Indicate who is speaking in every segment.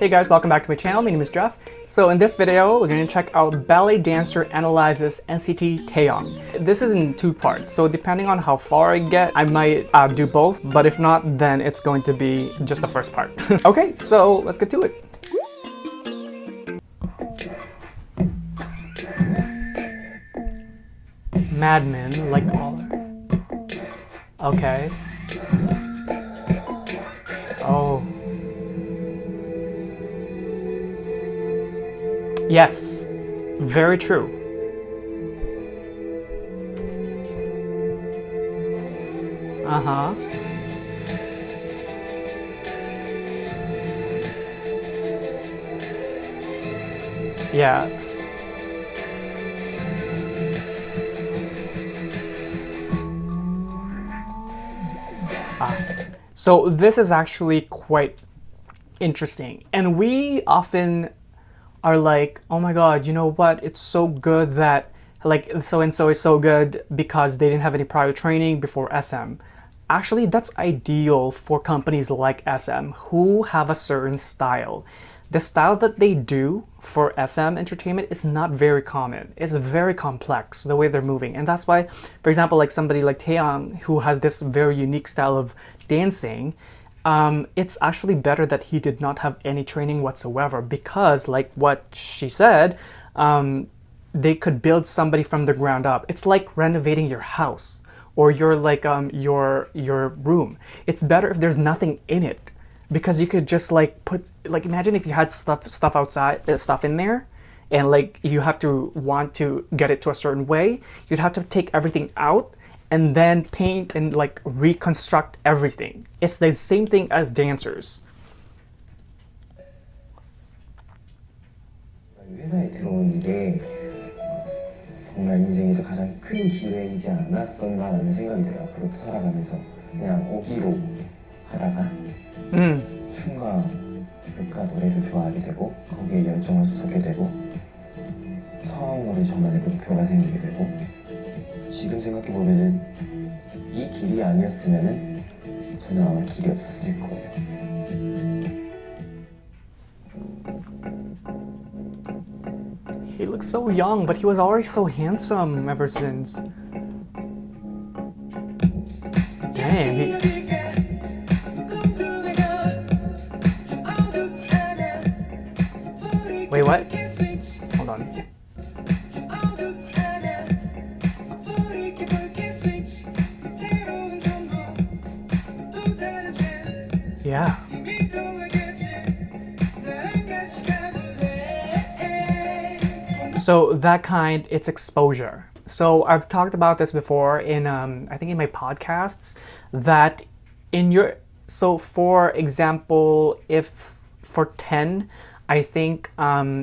Speaker 1: Hey guys, welcome back to my channel. My name is Jeff. So in this video, we're going to check out Ballet Dancer Analyzes NCT Taeyong. This is in two parts, so depending on how far I get, I might do both, but if not, then it's going to be just the first part. Okay, so let's get to it. Madman, like caller. Okay. Oh. Yes, very true. Uh-huh. Yeah. So this is actually quite interesting. And we often are like, oh my god, you know what? It's so good that like so-and-so is so good because they didn't have any prior training before SM. Actually, that's ideal for companies like SM who have a certain style. The style that they do for SM entertainment is not very common. It's very complex, the way they're moving. And that's why, for example, like somebody like Taeyong, who has this very unique style of dancing, it's actually better that he did not have any training whatsoever, because like what she said, they could build somebody from the ground up. It's like renovating your house or your like your room. It's better if there's nothing in it, because you could just like put, like, imagine if you had stuff outside, stuff in there, and like you have to want to get it to a certain way, you'd have to take everything out and then paint and like reconstruct everything. It's the same thing as dancers.
Speaker 2: 회사에 들어온 게 정말 인생에서 가장 큰 기회이지 않았었나라는 생각이 들어요. 앞으로 살아가면서 그냥 오기로 하다가 춤과 랩과 노래를 좋아하게 되고 거기에 열정을 쏟게 되고 성우를 정말 내 목표가 생기게 되고, 지금 생각해보면은 이 길이 아니었으면은 저는 아마 길이 없었을 거예요.
Speaker 1: He looks so young, but he was already so handsome ever since. Dang. Wait, what? Hold on. Yeah. So that kind, it's exposure. So I've talked about this before in I think in my podcasts, that in your, so for example, if for 10, I think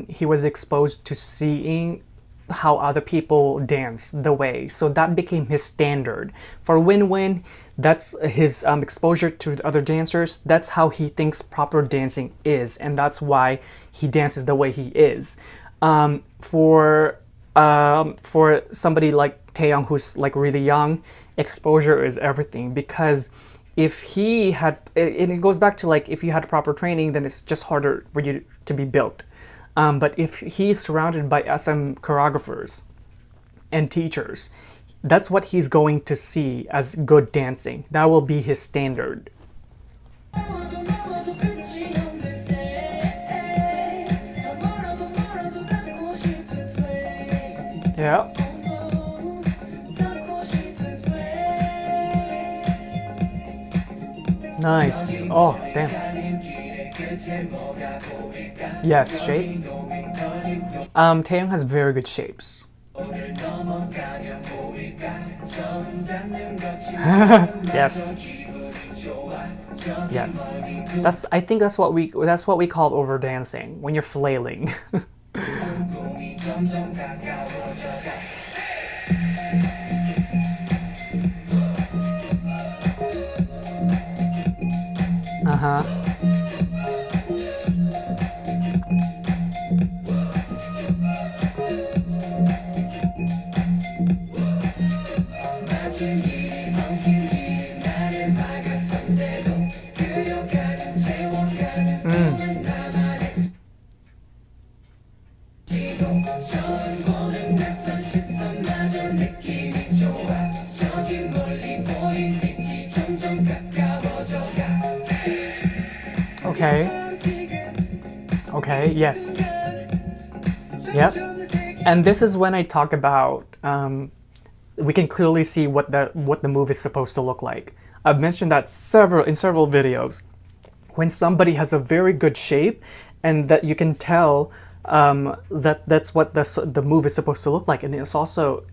Speaker 1: he was exposed to seeing how other people dance the way, so that became his standard. For Win-Win, that's his exposure to other dancers. That's how he thinks proper dancing is, and that's why he dances the way he is. For somebody like Taeyong, who's like really young, exposure is everything, because if he had, and it goes back to like, if you had proper training, then it's just harder for you to be built. But if he's surrounded by SM choreographers and teachers, that's what he's going to see as good dancing. That will be his standard. Yeah. Nice. Oh, damn. Yes, shape. Taeyong has very good shapes. Yes. Yes. I think that's what we call over dancing, when you're flailing. Uh-huh. Okay, yes. Yep. And this is when I talk about we can clearly see what the move is supposed to look like. I've mentioned that several videos. When somebody has a very good shape, and that you can tell that that's what the move is supposed to look like, and it also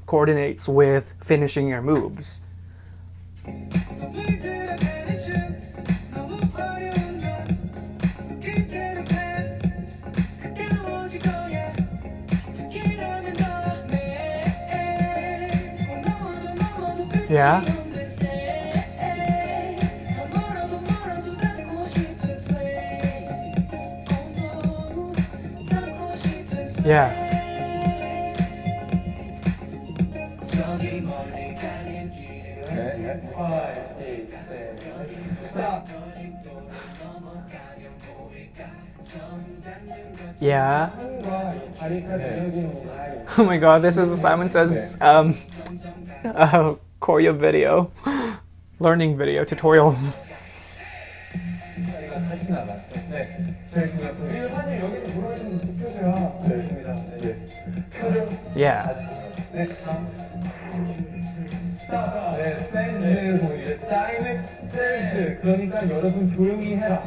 Speaker 1: coordinates with finishing your moves. Yeah. Yeah. Yeah. Oh my god, this is Simon Says choreo video, learning video tutorial. Yeah.
Speaker 2: 그러니까 여러분 조용히 해라.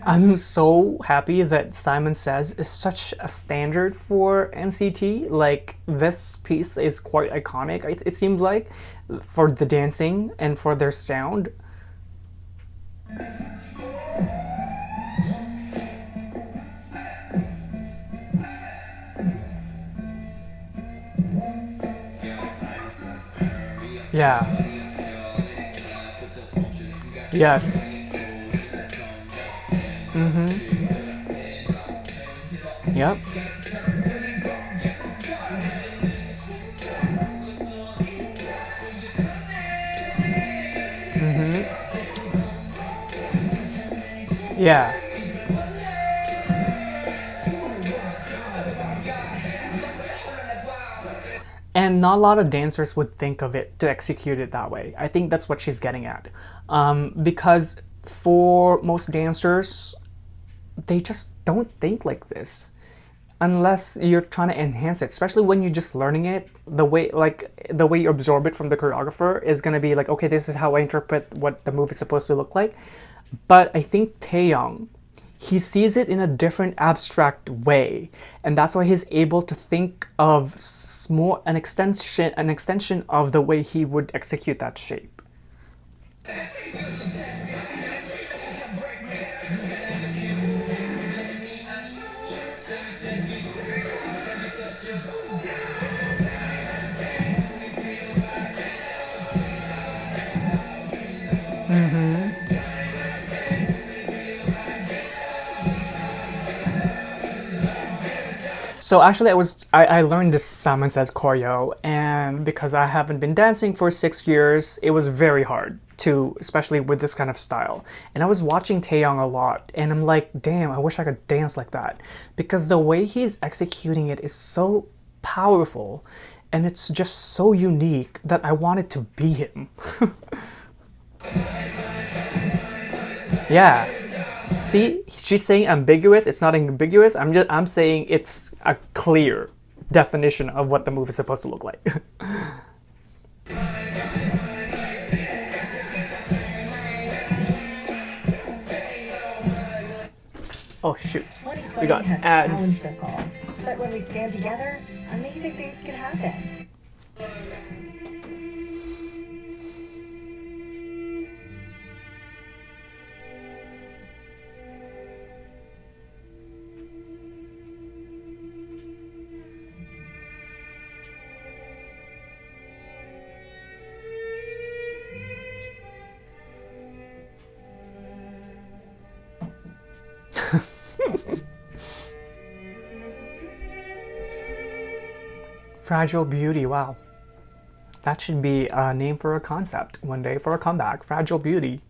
Speaker 1: I'm so happy that Simon Says is such a standard for NCT. Like, this piece is quite iconic, it seems like, for the dancing and for their sound. Yeah. Yes. Yep. Yeah. And not a lot of dancers would think of it to execute it that way. I think that's what she's getting at. Because for most dancers, they just don't think like this. Unless you're trying to enhance it, especially when you're just learning it, the way you absorb it from the choreographer is gonna be like, okay, this is how I interpret what the move is supposed to look like. But I think Taeyong, he sees it in a different abstract way, and that's why he's able to think of more an extension of the way he would execute that shape. So actually, I learned this Simon Says choreo, and because I haven't been dancing for 6 years, it was very hard to, especially with this kind of style. And I was watching Taeyong a lot, and I'm like, damn, I wish I could dance like that, because the way he's executing it is so powerful, and it's just so unique that I wanted to be him. Yeah. See, she's saying ambiguous. It's not ambiguous. I'm saying it's a clear definition of what the move is supposed to look like. Oh shoot. We got ads.
Speaker 3: Us all. But when we stand together, amazing things can happen.
Speaker 1: Fragile Beauty, wow. That should be a name for a concept one day for a comeback. Fragile Beauty.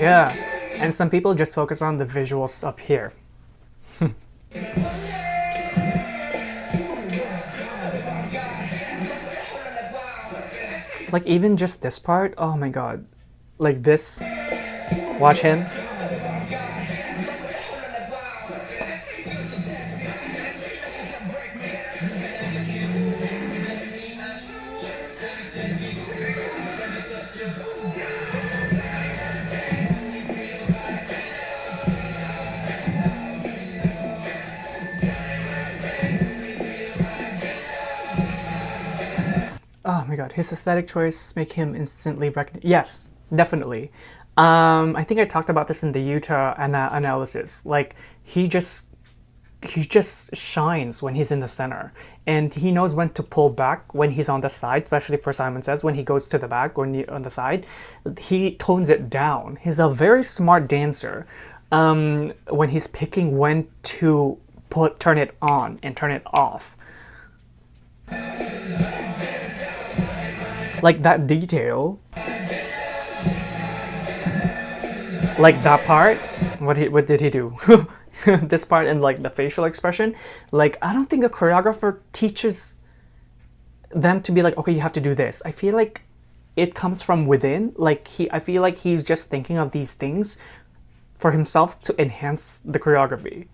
Speaker 1: Yeah, and some people just focus on the visuals up here. Like even just this part, oh my god. Like this, watch him. Oh my god, his aesthetic choice make him instantly recognized. Yes, definitely. I think I talked about this in the Utah analysis. Like he just shines when he's in the center, and he knows when to pull back when he's on the side. Especially for Simon Says, when he goes to the back or on the side, he tones it down. He's a very smart dancer. When he's picking when to turn it on and turn it off. Like that detail, like that part. What did he do? This part and like the facial expression. Like I don't think a choreographer teaches them to be like, okay, you have to do this. I feel like it comes from within. Like I feel like he's just thinking of these things for himself to enhance the choreography.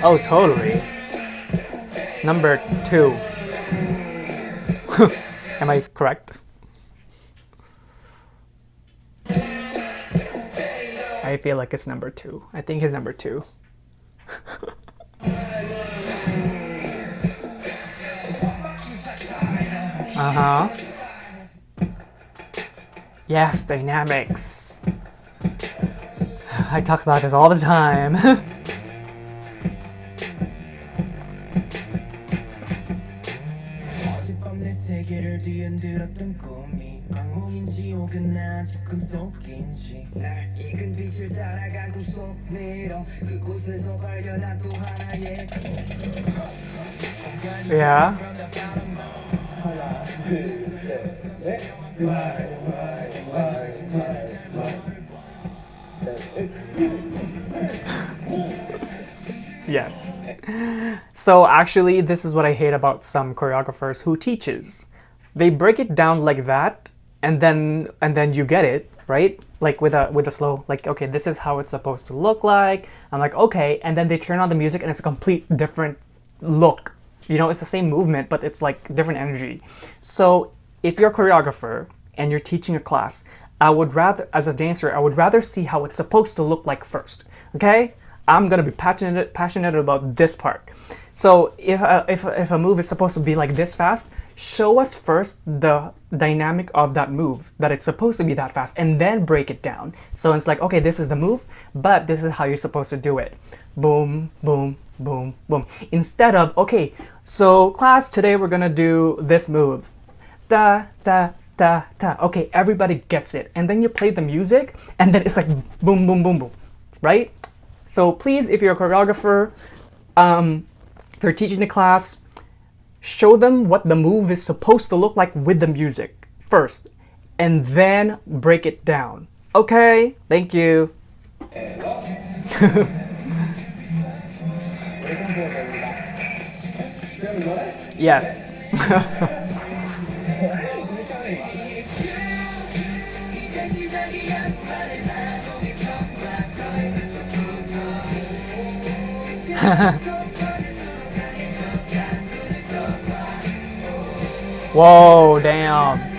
Speaker 1: Oh, totally. Number 2. Am I correct? I feel like it's number 2. I think he's number 2. Uh-huh. Yes, dynamics. I talk about this all the time.
Speaker 2: 세계를 뒤흔들었던 꿈이 악몽인지 혹은 난 꿈 속인지 날 익은 빛을 따라간 꿈 속으로 그곳에서 발견한 또 하나의
Speaker 1: Yeah. Yes. So actually, this is what I hate about some choreographers who teaches. They break it down like that, and then you get it, right? Like with a slow, like, okay, this is how it's supposed to look like. I'm like, okay, and then they turn on the music and it's a complete different look. You know, it's the same movement, but it's like different energy. So if you're a choreographer and you're teaching a class, I would rather, as a dancer, I would rather see how it's supposed to look like first. Okay? I'm gonna be passionate about this part. So if a move is supposed to be like this fast, show us first the dynamic of that move, that it's supposed to be that fast, and then break it down. So it's like, okay, this is the move, but this is how you're supposed to do it. Boom, boom, boom, boom. Instead of, okay, so class, today we're gonna do this move. Da, da, da, da. Okay, everybody gets it. And then you play the music, and then it's like boom, boom, boom, boom, right? So please, if you're a choreographer, if you're teaching the class, show them what the move is supposed to look like with the music first, and then break it down. Okay? Thank you. Yes. Whoa, damn.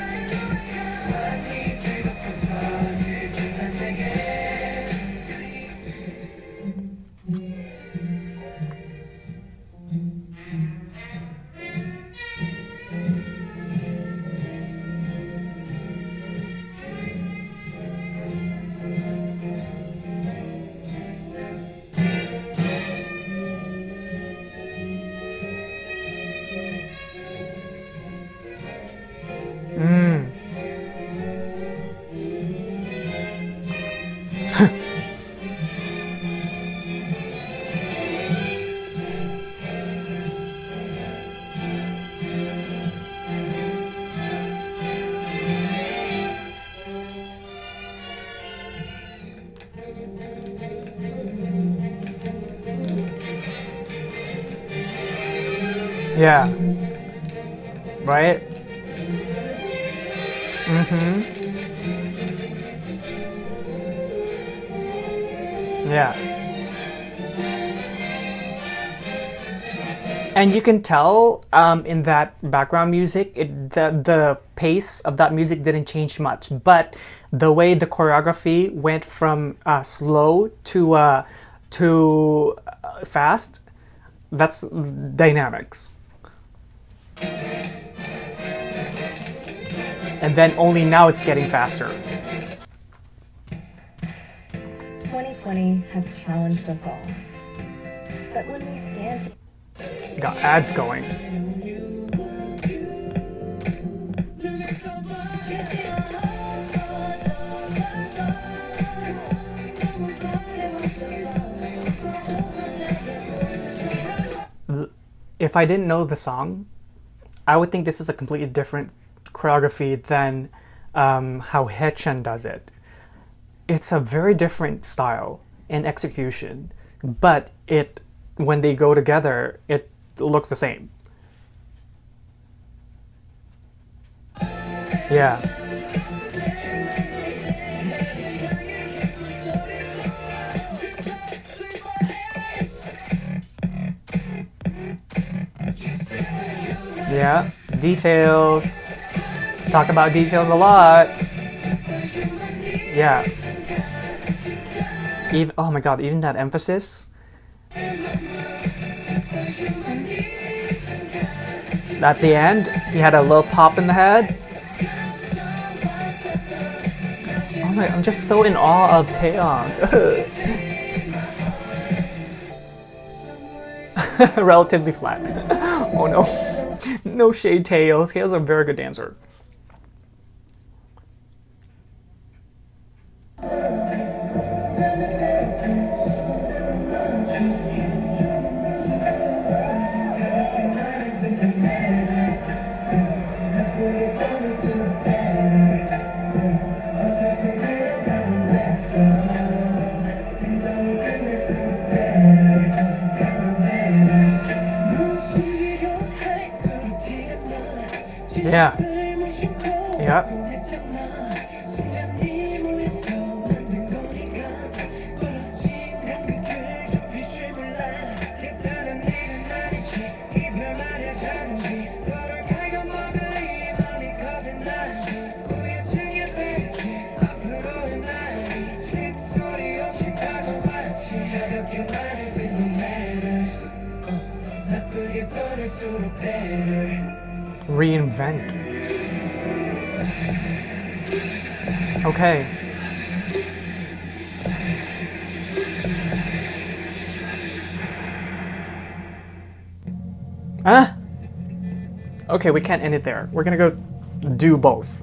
Speaker 1: Yeah. Right? Mm-hmm. Yeah. And you can tell in that background music, the pace of that music didn't change much, but the way the choreography went from slow to fast, that's dynamics. And then only now it's getting faster.
Speaker 3: 2020 has challenged us all. But when we stand
Speaker 1: Got ads going. If I didn't know the song, I would think this is a completely different choreography than how Haechan does it. It's a very different style and execution, but when they go together, it looks the same. Yeah. Yeah, details. Talk about details a lot. Yeah. Even, oh my god, even that emphasis. At the end, he had a little pop in the head. Oh my, I'm just so in awe of Taeyong. Relatively flat. Oh no. No shade, Taeyong. Taeyong's a very good dancer. Yeah. Yeah. Reinvent. Okay. Ah. Okay, we can't end it there. We're gonna go do both.